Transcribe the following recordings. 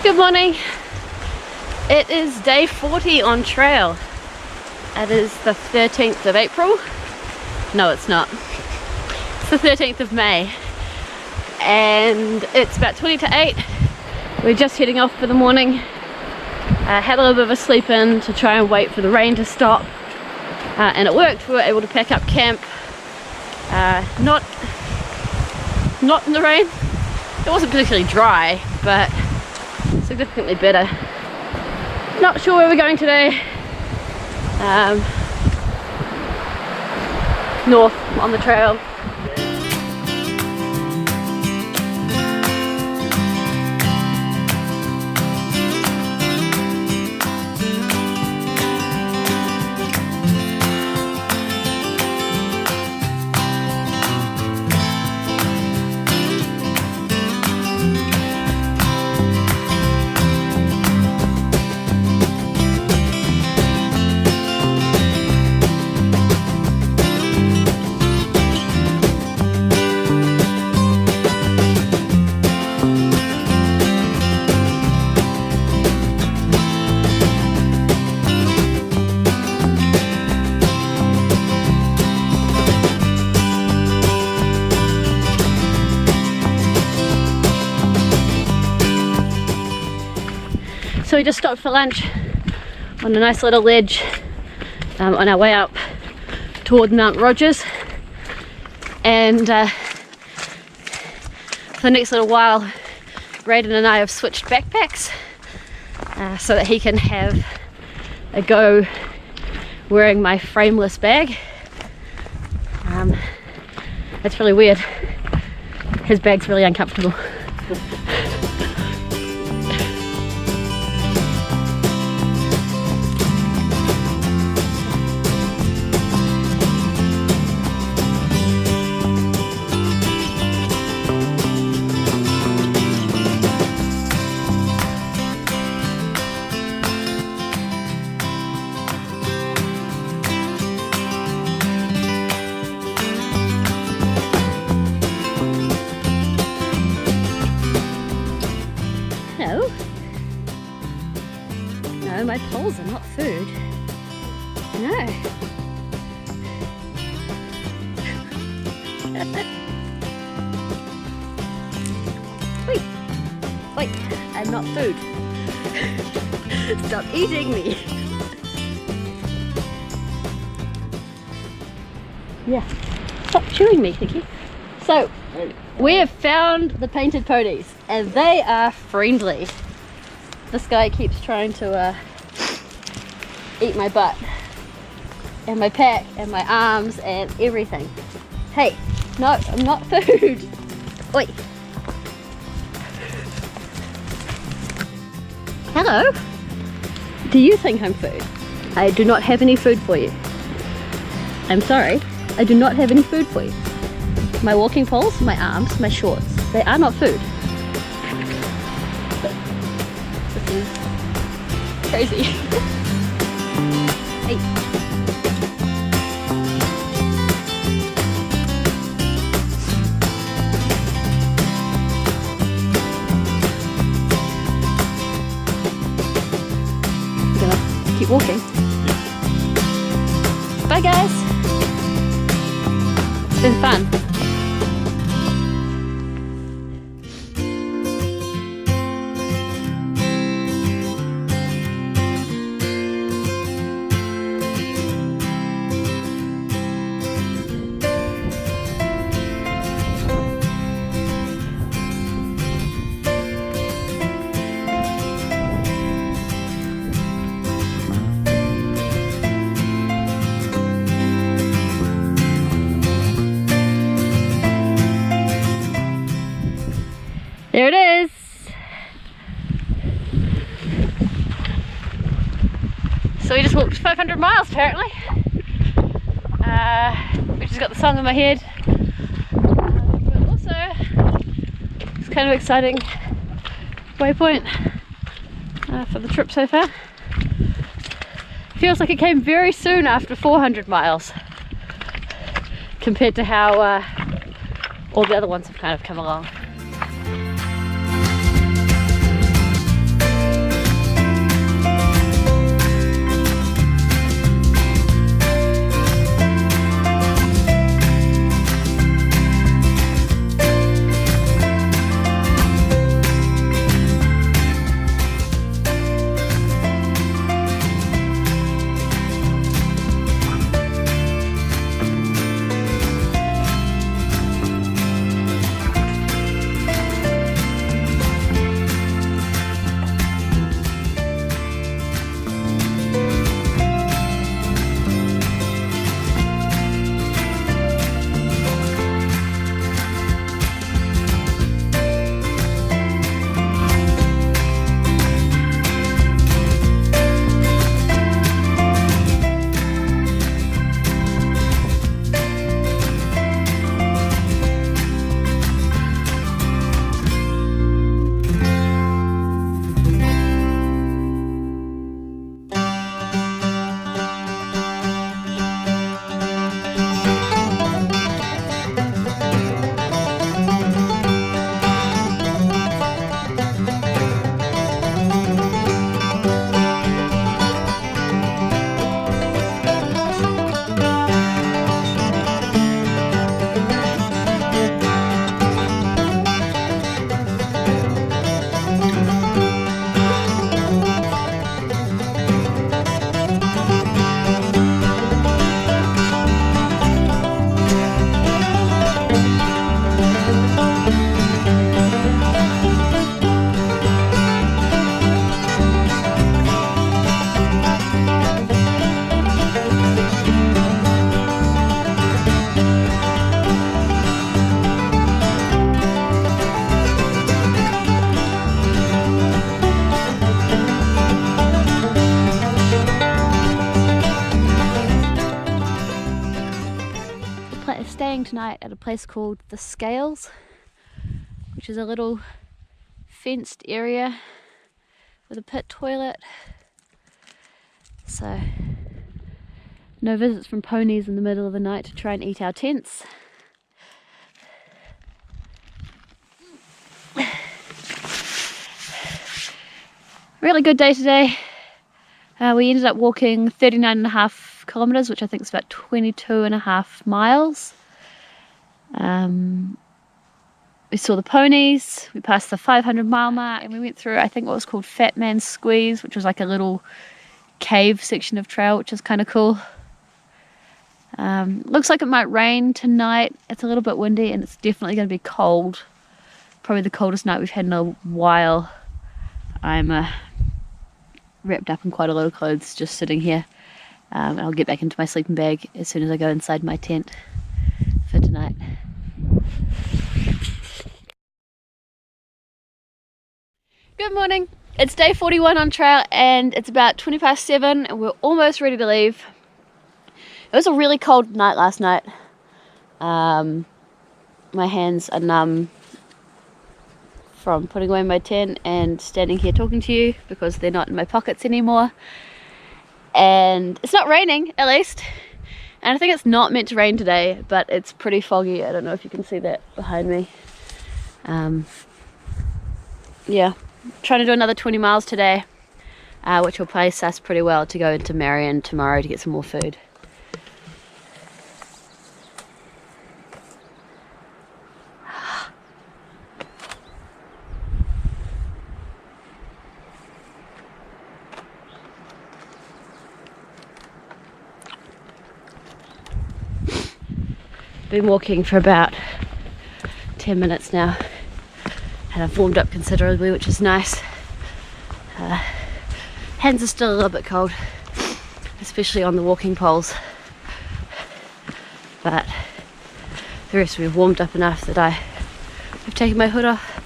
Good morning. It is day 40 on trail. It is the 13th of April. No, it's not. It's the 13th of May. And it's about 20 to 8. We're just heading off for the morning. Had a little bit of a sleep in to try and wait for the rain to stop. And it worked. We were able to pack up camp. Not in the rain. It wasn't particularly dry, but significantly better. Not sure where we're going today. North on the trail. So we just stopped for lunch on a nice little ledge on our way up toward Mount Rogers, and for the next little while Braden and I have switched backpacks so that he can have a go wearing my frameless bag. It's really weird. His bag's really uncomfortable. No, my poles are not food. No. Wait, wait, I'm not food. Stop eating me. Yeah, stop chewing me, thank you. So, we have found the painted ponies, and they are friendly. This guy keeps trying to eat my butt and my pack and my arms and everything. Hey, no, I'm not food. Oi. Hello. Do you think I'm food? I do not have any food for you. I'm sorry, I do not have any food for you. My walking poles, my arms, my shorts, they are not food. This is crazy. Hey. I'm gonna keep walking. Bye guys. It's been fun. There it is. So we just walked 500 miles apparently. We just got the song in my head. But also, it's kind of exciting waypoint for the trip so far. Feels like it came very soon after 400 miles compared to how all the other ones have kind of come along. night at a place called the Scales, which is a little fenced area with a pit toilet. So no visits from ponies in the middle of the night to try and eat our tents. Really good day today. We ended up walking 39.5 kilometers, which I think is about 22.5 miles. We saw the ponies, we passed the 500-mile mark, and we went through, I think, what was called Fat Man's Squeeze, which was like a little cave section of trail, which is kind of cool. Looks like it might rain tonight. It's a little bit windy and it's definitely going to be cold. Probably the coldest night we've had in a while. I'm wrapped up in quite a lot of clothes just sitting here. And I'll get back into my sleeping bag as soon as I go inside my tent for tonight. Good morning. It's day 41 on trail and it's about 20 past 7 and we're almost ready to leave. It was a really cold night last night. My hands are numb from putting away my tent and standing here talking to you because they're not in my pockets anymore. And it's not raining, at least. And I think it's not meant to rain today, but it's pretty foggy. I don't know if you can see that behind me. Yeah. Trying to do another 20 miles today, which will place us pretty well to go into Marion tomorrow to get some more food. Been walking for about 10 minutes now. And I've warmed up considerably, which is nice. Hands are still a little bit cold, especially on the walking poles. But the rest of me have warmed up enough that I've taken my hood off.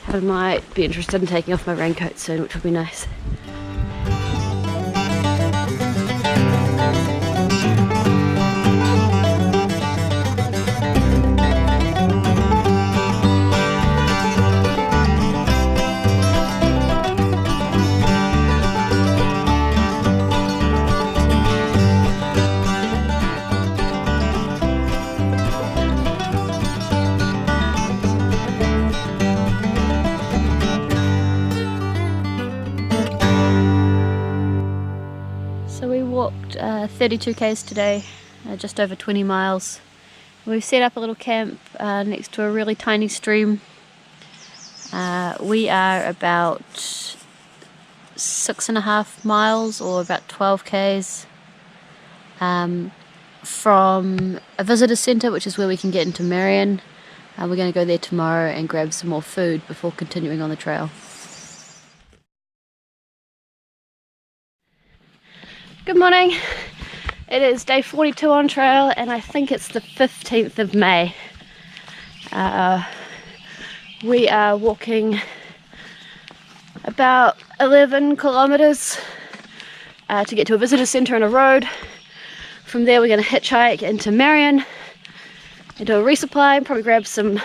I might be interested in taking off my raincoat soon, which will be nice. So we walked 32 k's today, just over 20 miles. We've set up a little camp next to a really tiny stream. We are about 6.5 miles or about 12 k's from a visitor centre, which is where we can get into Marion. We're going to go there tomorrow and grab some more food before continuing on the trail. Good morning. It is day 42 on trail and I think it's the 15th of May. We are walking about 11 kilometers to get to a visitor centre and a road. From there we're going to hitchhike into Marion and do a resupply, probably grab some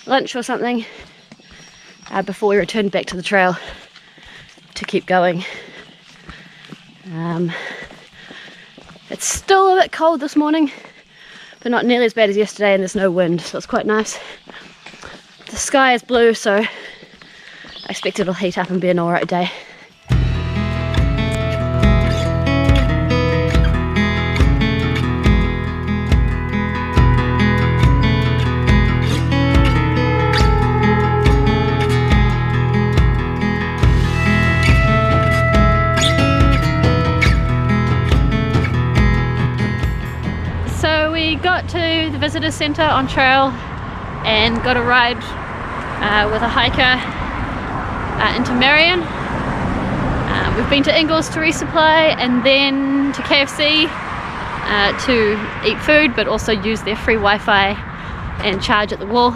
lunch or something before we return back to the trail to keep going. It's still a bit cold this morning, but not nearly as bad as yesterday, and there's no wind, so it's quite nice. The sky is blue, so I expect it'll heat up and be an alright day. Got to the visitor centre on trail and got a ride with a hiker into Marion. We've been to Ingles to resupply and then to KFC to eat food, but also use their free Wi-Fi and charge at the wall.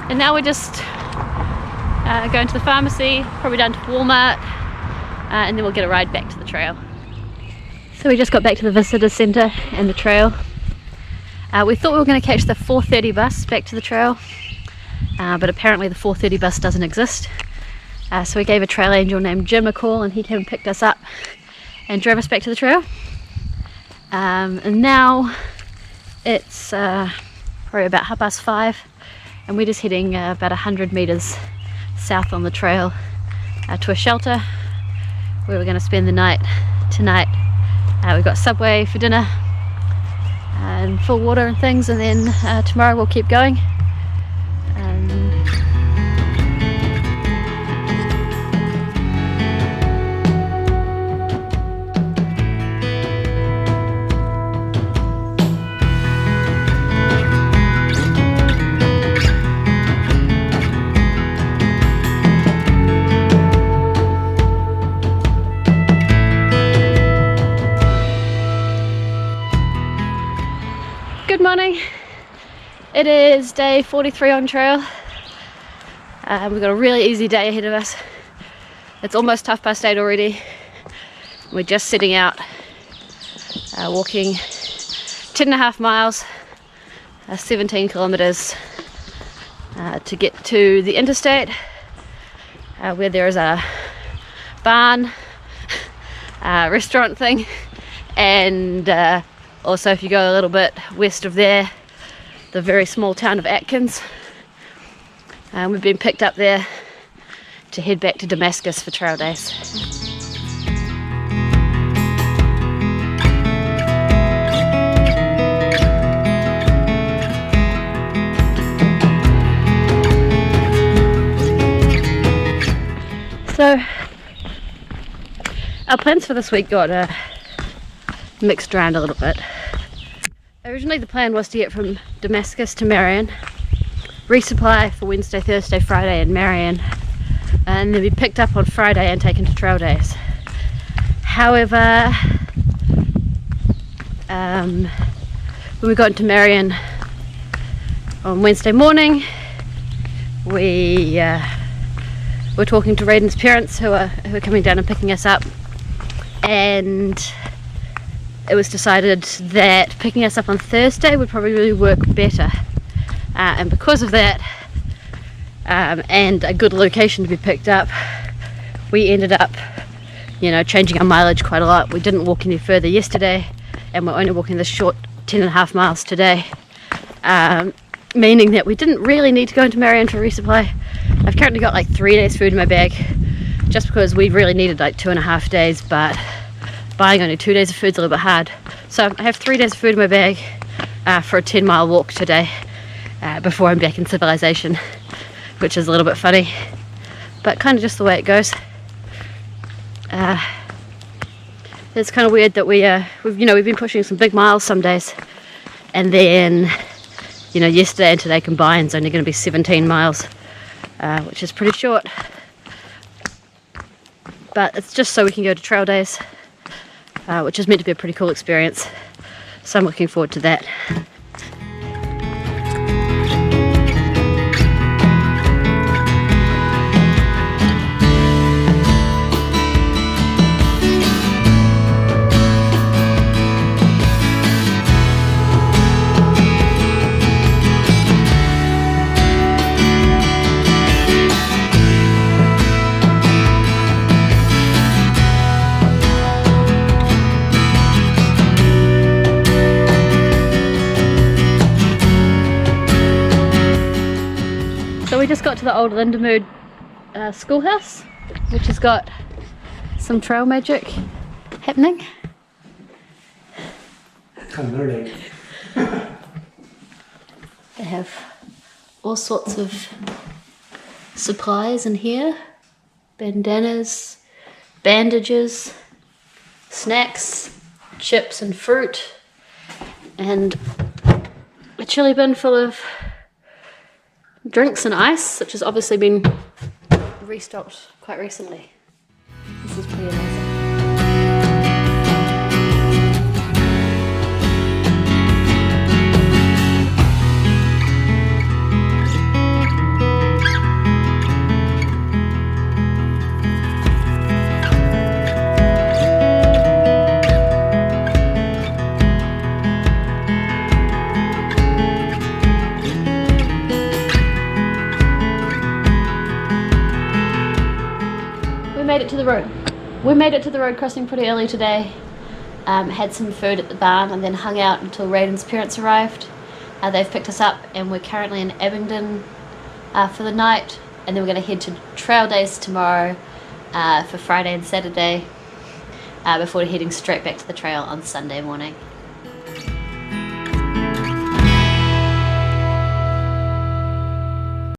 And now we're just going to the pharmacy, probably down to Walmart, and then we'll get a ride back to the trail. So we just got back to the visitor centre and the trail. We thought we were going to catch the 4:30 bus back to the trail, but apparently the 4:30 bus doesn't exist. So we gave a trail angel named Jim a call, and he came and picked us up and drove us back to the trail. And now it's probably about 5:30, and we're just heading about 100 meters south on the trail to a shelter where we're going to spend the night tonight. We've got Subway for dinner and full water and things, and then tomorrow we'll keep going. Good morning. It is day 43 on trail. We've got a really easy day ahead of us. It's almost 8:30 already. We're just setting out, walking 10.5 miles, 17 kilometers to get to the interstate, where there is a barn, restaurant thing, and also, if you go a little bit west of there, the very small town of Atkins. We've been picked up there to head back to Damascus for trail days. So, our plans for this week got mixed around a little bit. Originally the plan was to get from Damascus to Marion, resupply for Wednesday, Thursday, Friday in Marion, and then be picked up on Friday and taken to trail days. However, when we got into Marion on Wednesday morning, we were talking to Raiden's parents who are coming down and picking us up, and it was decided that picking us up on Thursday would probably really work better, and because of that, and a good location to be picked up, we ended up, changing our mileage quite a lot. We didn't walk any further yesterday, and we're only walking this short 10.5 miles today, meaning that we didn't really need to go into Marion for resupply. I've currently got like 3 days food in my bag, just because we really needed like 2.5 days, but buying only 2 days of food is a little bit hard. So I have 3 days of food in my bag for a 10-mile walk today before I'm back in civilization, which is a little bit funny, but kind of just the way it goes. It's kind of weird that we've been pushing some big miles some days, and then yesterday and today combined is only going to be 17 miles, which is pretty short. But it's just so we can go to trail days, which is meant to be a pretty cool experience, so I'm looking forward to that. So we just got to the old Lindamood schoolhouse, which has got some trail magic happening. I'm learning. They have all sorts of supplies in here: bandanas, bandages, snacks, chips and fruit, and a chili bin full of drinks and ice, which has obviously been restocked quite recently. This is pretty amazing. made it to the road. We made it to the road crossing pretty early today. Had some food at the barn and then hung out until Raiden's parents arrived. They've picked us up and we're currently in Abingdon for the night, and then we're going to head to trail days tomorrow for Friday and Saturday before heading straight back to the trail on Sunday morning.